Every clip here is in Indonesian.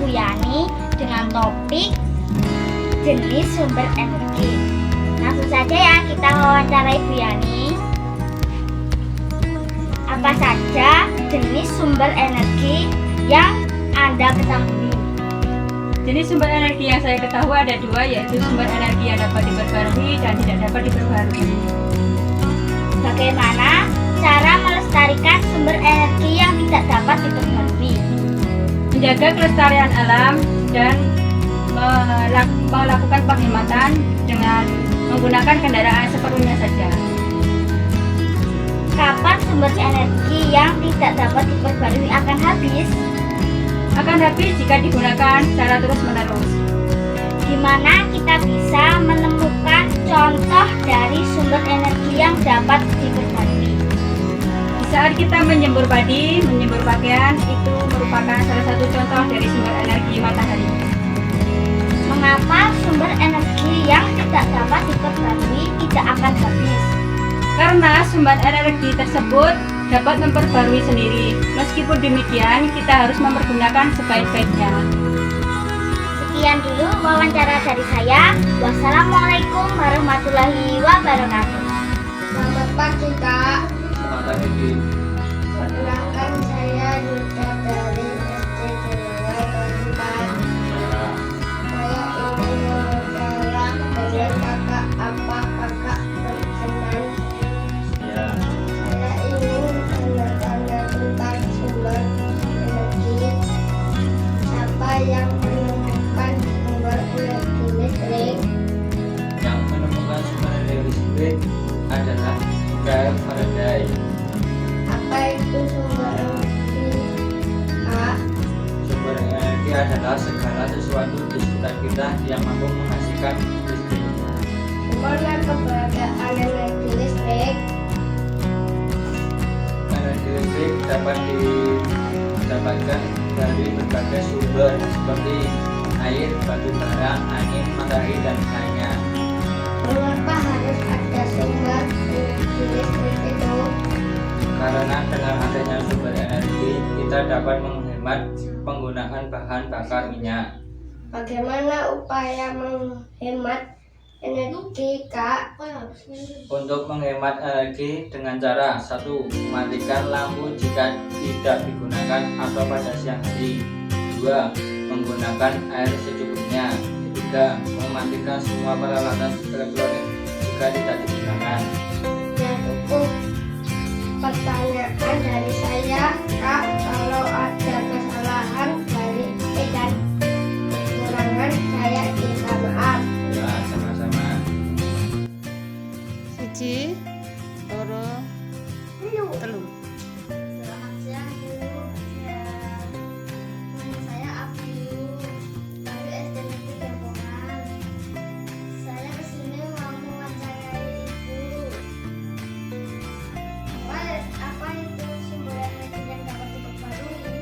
Yani dengan topik jenis sumber energi. Langsung saja ya kita wawancarai Bu Yani. Apa saja jenis sumber energi yang Anda ketahui? Jenis sumber energi yang saya ketahui ada dua, yaitu sumber energi yang dapat diperbarui dan tidak dapat diperbarui. Bagaimana cara melestarikan sumber energi yang tidak dapat diperbarui? Menjaga kelestarian alam dan melakukan penghematan dengan menggunakan kendaraan seperlunya saja. Kapan sumber energi yang tidak dapat diperbarui akan habis? Akan habis jika digunakan secara terus-menerus. Di mana kita bisa menemukan contoh dari sumber energi yang dapat diperbarui? Di saat kita menyembur padi, menyembur pakaian, itu merupakan salah satu contoh dari sumber energi matahari. Mengapa sumber energi yang tidak dapat diperbarui tidak akan habis? Karena sumber energi tersebut dapat memperbarui sendiri. Meskipun demikian, kita harus mempergunakan sebaik-baiknya. Sekian dulu wawancara dari saya. Wassalamualaikum warahmatullahi wabarakatuh. Selamat pagi, Kak. Selamat pagi. Perkenalkan, saya Yuda dari SD Jenderal Kelantan. Saya ingin wawancara dengan kakak. Apa kakak berkenan? Ya, Saya ingin tanya-tanya tentang sumber energi. Siapa yang menemukan sumber energi listrik? yang menemukan sumber energi listrik adalah Michael Faraday. Apa itu sumber energi, Kak? Sumber energi adalah segala sesuatu di sekitar kita yang mampu menghasilkan listrik. Di mana keberadaan energi listrik? Energi listrik dapat didapatkan dari berbagai sumber seperti air, batu bara, angin, matahari, dan lainnya. Mengapa harus ada sumber energi listrik itu? Karena dengan adanya sumber energi, kita dapat menghemat penggunaan bahan bakar minyak. Bagaimana upaya menghemat energi, Kak? Untuk menghemat energi dengan cara 1. Mematikan lampu jika tidak digunakan atau pada siang hari. 2. Menggunakan air secukupnya. 3. Mematikan semua peralatan elektronik jika tidak digunakan. Ya, cukup pertanyaan dari saya, Kak. Kalau ada kesalahan dari dan kekurangan, saya minta maaf. Ya, sama-sama. Siji, loro, telu. Selamat siang Bu. Saya Abiu dari SD Negeri Gampongan. Saya kesini mau mewawancarai Ibu. Apa itu sumber energi yang dapat diperbarui?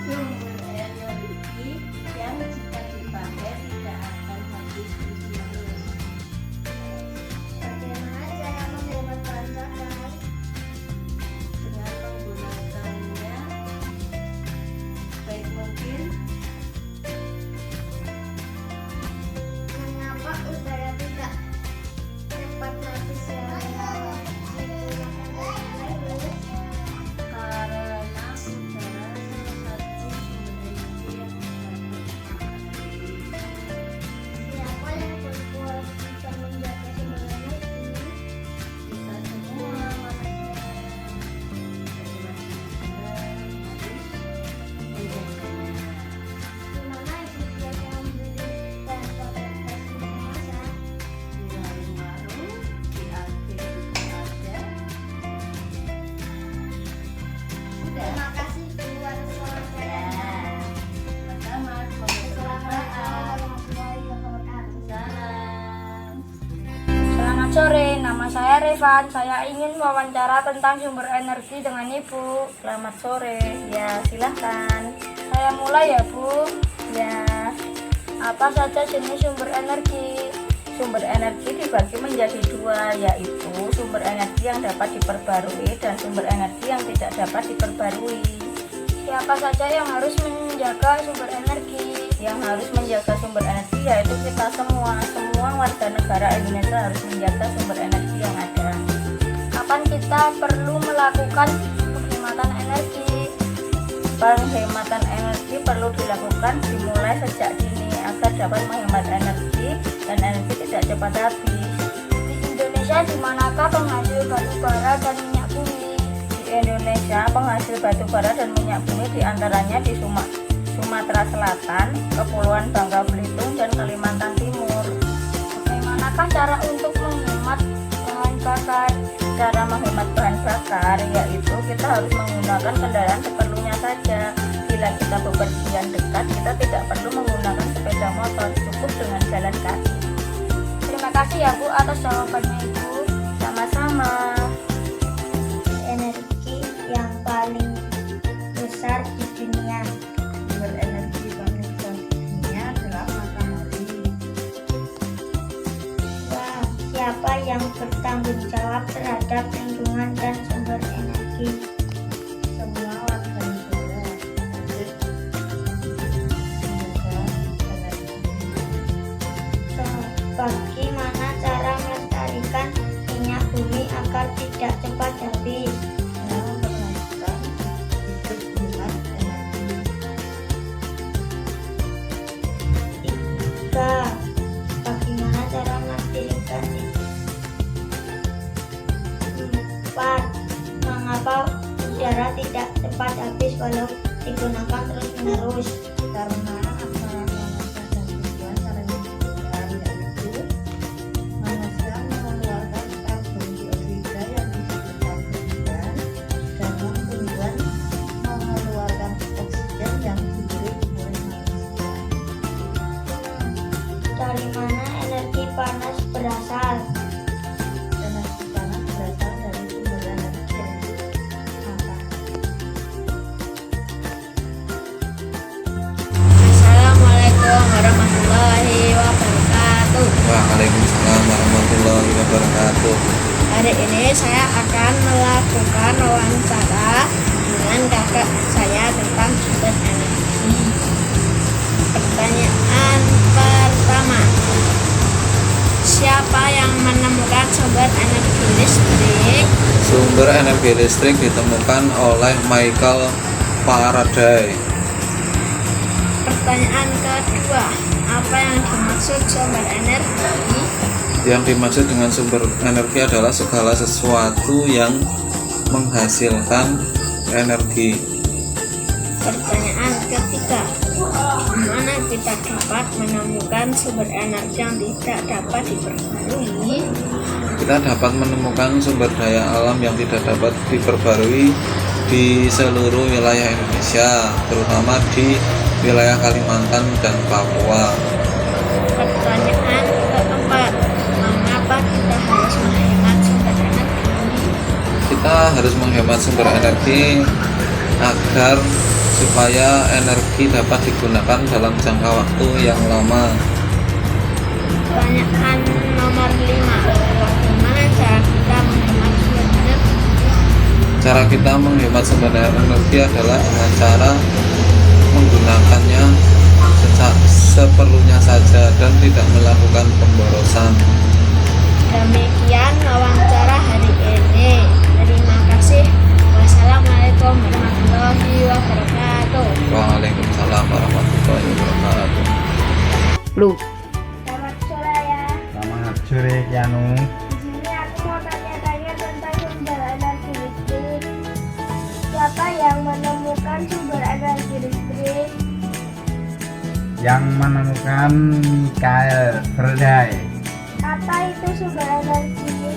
Sumber energi yang jika dipakai tidak akan habis terus-menerus. Bagaimana cara menghemat bahan bakar? Dengan menggunakannya baik mungkin. Mengapa udara tidak cepat habis ya? Karena udara salah satu sumber energi yang dapat dipakai. Siapa yang berbuat bisa menjaga sumber energi? Kita semua manusia Di mana Ibu biasa membeli bahan bakar gas untuk memasak? di warung-warung di akhir juga ada. Terima kasih Bu atas wawancaranya. Pertama, semoga bermanfaat. Warahmatullahi wabarakatuh. Salam. Selamat sore, nama saya Revan. Saya ingin wawancara tentang sumber energi dengan Ibu. Selamat sore. Ya, silahkan. Saya mulai ya Bu. Ya, Apa saja jenis sumber energi? sumber energi dibagi menjadi dua, yaitu sumber energi yang dapat diperbarui dan sumber energi yang tidak dapat diperbarui. Siapa saja yang harus menjaga sumber energi? Yang harus menjaga sumber energi yaitu kita semua warga negara Indonesia harus menjaga sumber energi yang ada. Kapan kita perlu melakukan penghematan energi? Penghematan energi perlu dilakukan dimulai sejak dini agar dapat menghemat energi dan energi tidak cepat habis. Di Indonesia di manakah penghasil batu bara dan minyak bumi? Di Indonesia penghasil batu bara dan minyak bumi diantaranya di Sumatera Selatan, Kepulauan Bangka Belitung, dan Kalimantan Timur. Bagaimanakah cara untuk menghemat bahan bakar? Cara menghemat bahan bakar yaitu kita harus menggunakan kendaraan seperlunya saja. Bila kita bepergian dekat, kita tidak perlu menggunakan sepeda motor, cukup dengan jalan kaki. Terima kasih ya Bu atas jawabannya Ibu. Sama-sama. Energi yang paling besar di dunia. Sumber energi paling besar di dunia adalah matahari. Wah, siapa yang bertanggung jawab terhadap lingkungan dan sumber energi? Semua warga negara wajib menjaga energi. Bagaimana cara melestarikan minyak bumi agar tidak cepat habis? Dengan memperhatikan hidup hemat energi. 3. Bagaimana cara memastikan? 4. Mengapa udara tidak cepat habis walau digunakan terus-menerus? Karena antara manusia dan tujuan saling membutuhkan, yaitu manusia mengeluarkan karbon dioksida yang dibutuhkan tujuan, sedangkan tujuan mengeluarkan oksigen yang diberi oleh manusia. Dari mana energi panas berasal? Energi panas berasal dari sumber energi yaitu matahari. Assalamualaikum warahmatullahi wabarakatuh. Waalaikumsalam warahmatullahi wabarakatuh. Hari ini saya akan melakukan wawancara dengan kakak saya tentang sumber energi. Pertanyaan pertama, siapa yang menemukan sumber energi listrik? Sumber energi listrik ditemukan oleh Michael Faraday. Pertanyaan kedua, apa yang dimaksud sumber energi? Yang dimaksud dengan sumber energi adalah segala sesuatu yang menghasilkan energi. Pertanyaan ketiga, di mana kita dapat menemukan sumber energi yang tidak dapat diperbarui? Kita dapat menemukan sumber daya alam yang tidak dapat diperbarui di seluruh wilayah Indonesia, terutama di wilayah Kalimantan dan Papua. Pertanyaan keempat, mengapa kita harus menghemat sumber energi? Kita harus menghemat sumber energi agar supaya energi dapat digunakan dalam jangka waktu yang lama. Pertanyaan nomor 5, bagaimana cara kita menghemat sumber energi? Cara kita menghemat sumber energi adalah dengan cara menggunakannya seperlunya saja dan tidak melakukan pemborosan. Demikian wawancara hari ini. Terima kasih. Wassalamualaikum warahmatullahi wabarakatuh. Waalaikumsalam warahmatullahi wabarakatuh. Selamat sore ya. Selamat sore Kianu. Di sini aku mau tanya-tanya tentang sumber energi listrik. Siapa yang menemukan sumber energi listrik? Yang menemukan Michael Faraday. Apa itu sumber energi?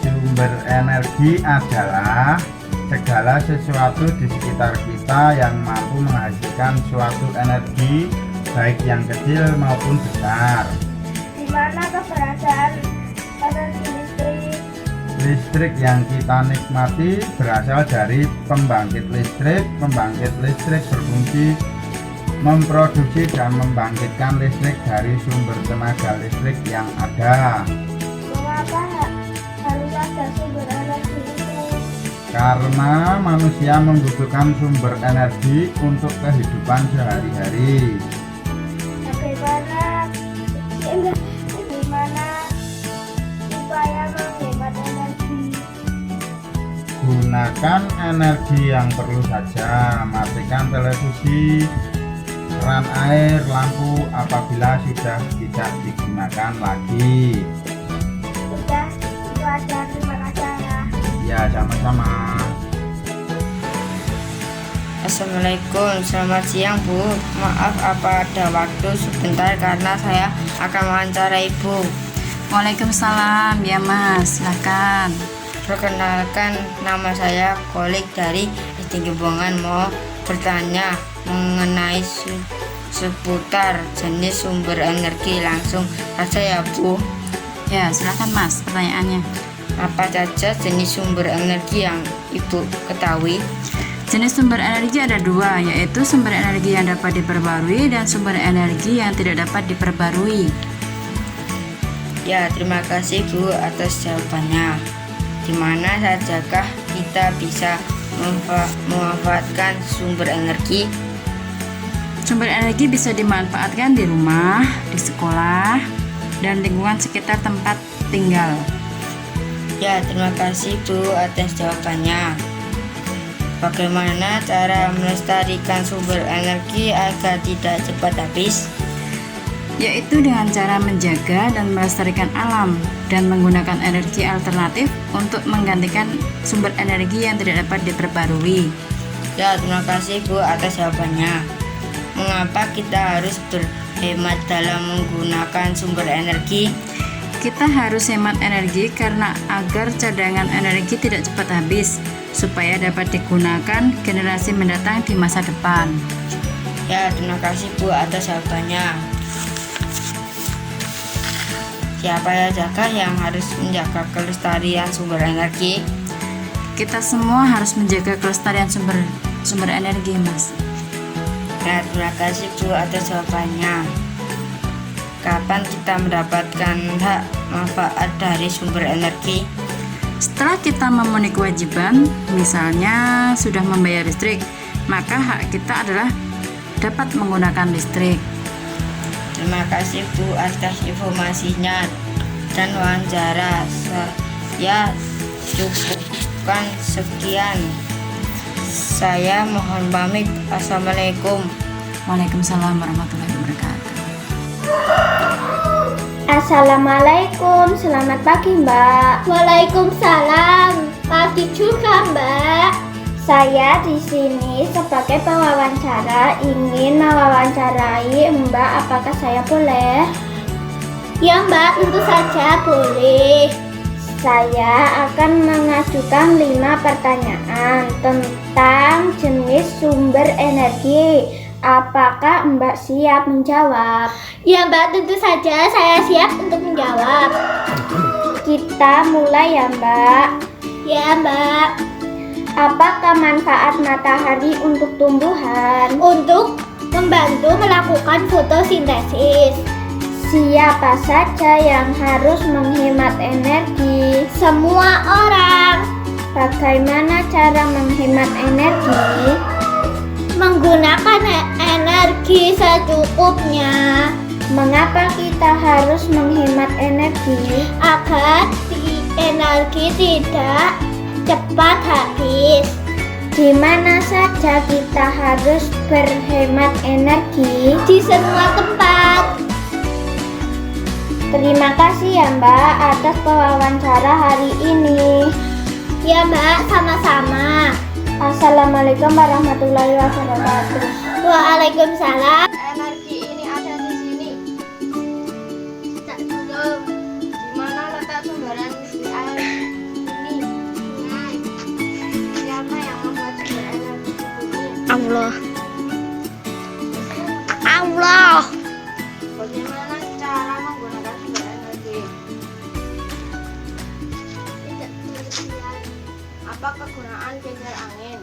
Sumber energi adalah segala sesuatu di sekitar kita yang mampu menghasilkan suatu energi, baik yang kecil maupun besar. Di mana keberadaan energi listrik? Listrik yang kita nikmati berasal dari pembangkit listrik. Pembangkit listrik berfungsi memproduksi dan membangkitkan listrik dari sumber tenaga listrik yang ada. Mengapa harus ada sumber energi itu? Karena manusia membutuhkan sumber energi untuk kehidupan sehari-hari. Bagaimana supaya menghemat energi? Gunakan energi yang perlu saja. Matikan televisi, keran air, lampu apabila sudah tidak digunakan lagi. Sudah, itu aja. Terima kasih ya. Ya, sama-sama. Assalamualaikum, selamat siang Bu. Maaf apa ada waktu sebentar karena saya akan wawancara Ibu. Waalaikumsalam ya Mas, silakan. Perkenalkan, nama saya Kolik dari SD Gebongan. Mau bertanya mengenai seputar jenis sumber energi. Langsung saja ya Bu. Ya silakan Mas, pertanyaannya. Apa saja jenis sumber energi yang Ibu ketahui? Jenis sumber energi ada dua, yaitu sumber energi yang dapat diperbarui dan sumber energi yang tidak dapat diperbarui. Ya, terima kasih Bu atas jawabannya. Di mana sajakah kita bisa memanfaatkan sumber energi? Sumber energi bisa dimanfaatkan di rumah, di sekolah, dan lingkungan sekitar tempat tinggal. Ya, terima kasih Bu atas jawabannya. Bagaimana cara melestarikan sumber energi agar tidak cepat habis? Yaitu dengan cara menjaga dan melestarikan alam dan menggunakan energi alternatif untuk menggantikan sumber energi yang tidak dapat diperbarui. Ya, terima kasih Bu atas jawabannya. Mengapa kita harus berhemat dalam menggunakan sumber energi? Kita harus hemat energi karena agar cadangan energi tidak cepat habis, supaya dapat digunakan generasi mendatang di masa depan. Ya, terima kasih Bu atas jawabannya. Siapa saja yang harus menjaga kelestarian sumber energi? Kita semua harus menjaga kelestarian sumber energi, Mas. Ya, terima kasih Bu atas jawabannya. Kapan kita mendapatkan hak manfaat dari sumber energi? Setelah kita memenuhi kewajiban, misalnya sudah membayar listrik, maka hak kita adalah dapat menggunakan listrik. Terima kasih Bu atas informasinya dan wawancara. Saya cukupkan sekian. Saya mohon pamit. Assalamualaikum. Waalaikumsalam warahmatullahi wabarakatuh. Assalamualaikum, selamat pagi Mbak. Waalaikumsalam. Pagi juga Mbak. Saya di sini sebagai pewawancara ingin mewawancarai Mbak. Apakah saya boleh? Ya Mbak, tentu saja boleh. Saya akan mengajukan 5 pertanyaan tentang jenis sumber energi. Apakah Mbak siap menjawab? Ya Mbak, tentu saja saya siap untuk menjawab. Kita mulai ya Mbak. Ya Mbak. Apakah manfaat matahari untuk tumbuhan? Untuk membantu melakukan fotosintesis. Siapa saja yang harus menghemat energi? Semua orang. Bagaimana cara menghemat energi? Menggunakan energi secukupnya. Mengapa kita harus menghemat energi? Agar energi tidak cepat habis. Di mana saja kita harus berhemat energi? Di semua tempat. Terima kasih ya Mbak atas pewawancara hari ini. Ya Mbak, sama-sama. Assalamualaikum warahmatullahi wabarakatuh. Waalaikumsalam. Energi ini ada di sini. Tak dulu. Di mana letak sumber energi air ini? Sungai. Siapa yang membuat sumber energi ini? Allah. Allah. Bagaimana cara menggunakan sumber energi? Tidak demikian. Apa kegunaan kincir angin?